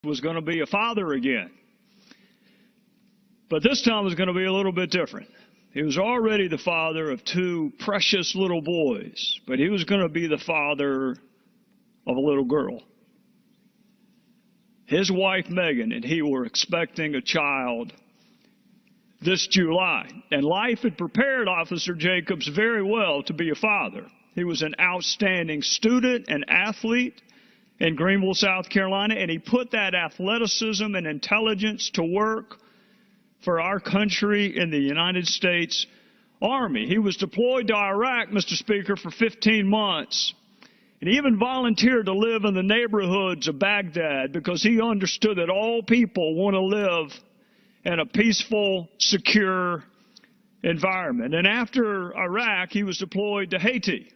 was going to be a father again. But this time was going to be a little bit different. He was already the father of two precious little boys, but he was going to be the father of a little girl. His wife, Megan, and he were expecting a child this July. And life had prepared Officer Jacobs very well to be a father. He was an outstanding student and athlete in Greenville, South Carolina, and he put that athleticism and intelligence to work for our country in the United States Army. He was deployed to Iraq, Mr. Speaker, for 15 months. And he even volunteered to live in the neighborhoods of Baghdad because he understood that all people want to live in a peaceful, secure environment. And after Iraq, he was deployed to Haiti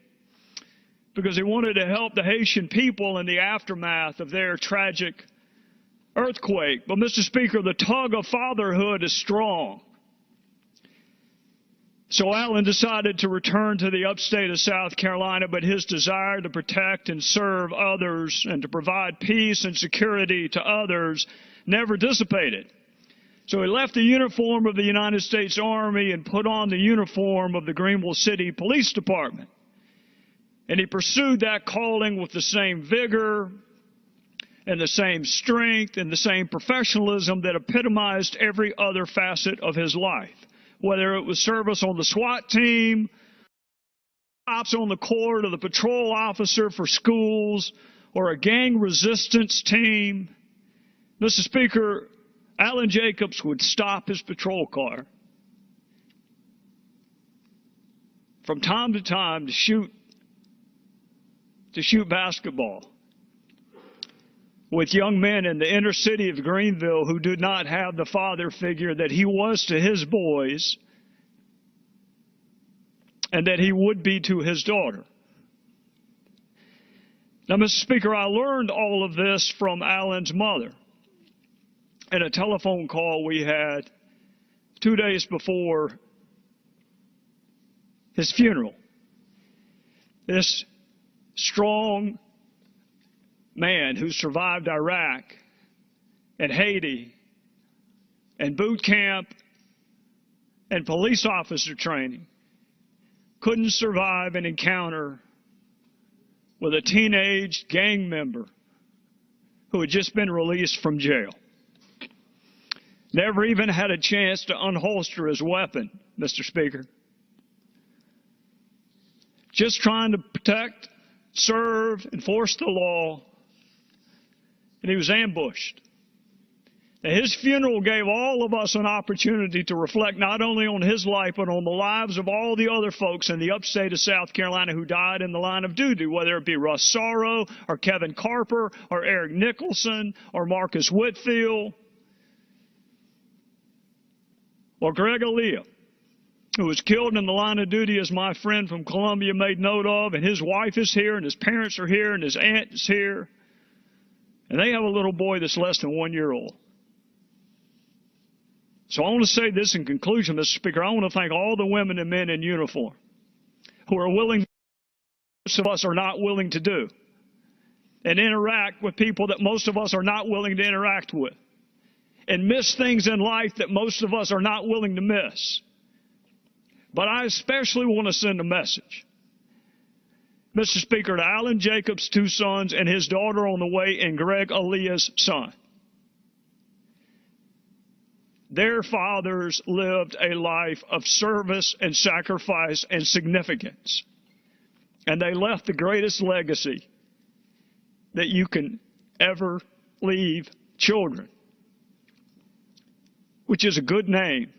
because he wanted to help the Haitian people in the aftermath of their tragic earthquake. But, Mr. Speaker, the tug of fatherhood is strong. So Alan decided to return to the upstate of South Carolina, but his desire to protect and serve others and to provide peace and security to others never dissipated. So he left the uniform of the United States Army and put on the uniform of the Greenville City Police Department. And he pursued that calling with the same vigor and the same strength and the same professionalism that epitomized every other facet of his life. Whether it was service on the SWAT team, ops on the court, or the patrol officer for schools, or a gang resistance team, Mr. Speaker, Alan Jacobs would stop his patrol car from time to time to shoot basketball with young men in the inner city of Greenville who did not have the father figure that he was to his boys and that he would be to his daughter. Now, Mr. Speaker, I learned all of this from Alan's mother in a telephone call we had 2 days before his funeral. This strong man who survived Iraq and Haiti and boot camp and police officer training couldn't survive an encounter with a teenage gang member who had just been released from jail. Never even had a chance to unholster his weapon, Mr. Speaker. Just trying to protect, serve, enforce the law, and he was ambushed. Now, his funeral gave all of us an opportunity to reflect not only on his life, but on the lives of all the other folks in the upstate of South Carolina who died in the line of duty, whether it be Russ Sorrow or Kevin Carper or Eric Nicholson or Marcus Whitfield or Greg Aaliyah, who was killed in the line of duty, as my friend from Columbia made note of, and his wife is here, and his parents are here, and his aunt is here. And they have a little boy that's less than 1 year old. So I want to say this in conclusion, Mr. Speaker. I want to thank all the women and men in uniform who are willing, most of us are not willing to do, and interact with people that most of us are not willing to interact with, and miss things in life that most of us are not willing to miss. But I especially want to send a message, Mr. Speaker, to Alan Jacobs' 2 sons and his daughter on the way, and Greg Aaliyah's son. Their fathers lived a life of service and sacrifice and significance. And they left the greatest legacy that you can ever leave children, which is a good name